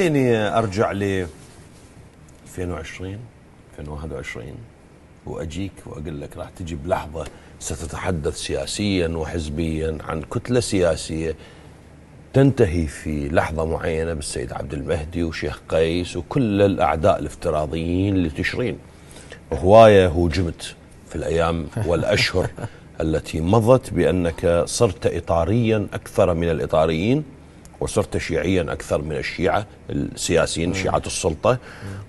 خليني ارجع ل 2020 2021 واجيك واقول لك راح تجي بلحظه ستتحدث سياسيا وحزبيا عن كتله سياسيه تنتهي في لحظه معينه بالسيد عبد المهدي وشيخ قيس وكل الاعداء الافتراضيين لتشرين. هوايه هوجمت في الايام والاشهر التي مضت بانك صرت اطاريا اكثر من الاطاريين، وصرت شيعيا أكثر من الشيعة السياسيين شيعة السلطة.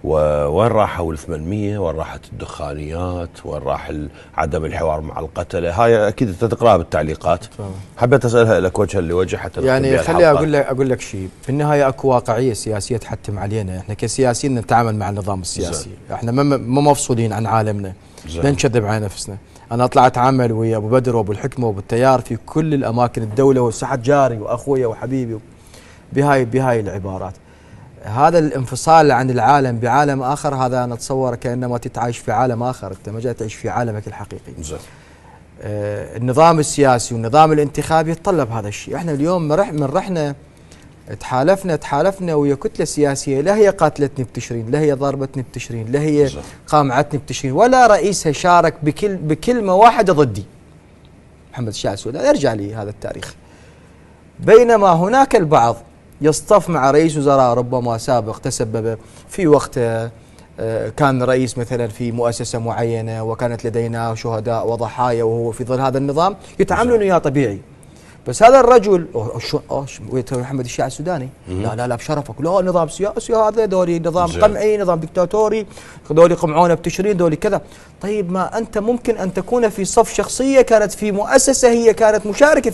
وين راحوا ال 800؟ وين راحت الدخانيات؟ وين راح عدم الحوار مع القتلة؟ هاي أكيد أنت تقرأها بالتعليقات. حبيت أسألها لك وجها لوجه حتى يعني خلي أقول لك شيء. في النهاية أكو واقعية سياسية تحتم علينا. إحنا كسياسيين نتعامل مع النظام السياسي. إحنا ما مفصولين عن عالمنا، لا نكذب على نفسنا. أنا طلعت أتعامل ويا أبو بدر وأبو الحكمة وأبو التيار في كل الأماكن، الدولة وسعد جاري وأخويا وحبيبي بهاي العبارات. هذا الانفصال عن العالم بعالم آخر، هذا أنا أتصور كأنما تتعايش في عالم آخر، أنت ما جاي تعيش في عالمك الحقيقي. النظام السياسي والنظام الانتخابي يتطلب هذا الشيء. احنا اليوم من رحنا تحالفنا ويا كتلة سياسية، لا هي قاتلتني بتشرين، لا هي ضربتني بتشرين، لا هي قامعتني بتشرين، ولا رئيسها شارك بكلمة واحدة ضدي. محمد الشاعر السوداني، ارجع لي هذا التاريخ. بينما هناك البعض يصطف مع رئيس وزراء ربما سابق تسبب في وقت كان رئيس مثلا في مؤسسة معينة وكانت لدينا شهداء وضحايا وهو في ظل هذا النظام يتعاملون وياه طبيعي. بس هذا الرجل محمد الشاعر السوداني، لا بشرفك، لا نظام سياسي هذا، دولي نظام قمعي، نظام دكتاتوري، دولي قمعونا بتشرين، دولي كذا. طيب ما أنت ممكن أن تكون في صف شخصية كانت في مؤسسة هي كانت مشاركة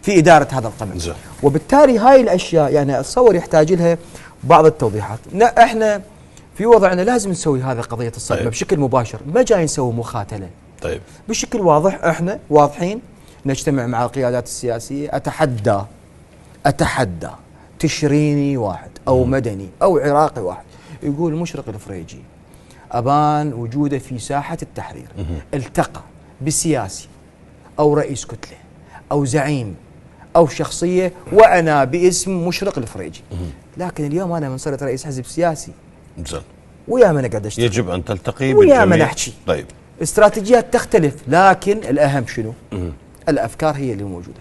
في إدارة هذا القمع. وبالتالي هاي الأشياء يعني أتصور يحتاج لها بعض التوضيحات. احنا في وضعنا لازم نسوي هذا قضية الصدمة بشكل مباشر، ما جاي نسوي مخاتلة. طيب بشكل واضح، احنا واضحين، نجتمع مع القيادات السياسية. أتحدى تشريني واحد أو مدني أو عراقي واحد يقول مشرق الفريجي أبان وجوده في ساحة التحرير التقى بسياسي أو رئيس كتلة أو زعيم أو شخصية وأنا باسم مشرق الفريجي. لكن اليوم أنا من صرت رئيس حزب سياسي ويا من أقعد أشتغل، يجب أن تلتقي ويا من أحكي. طيب استراتيجيات تختلف، لكن الأهم شنو؟ الأفكار هي اللي موجودة.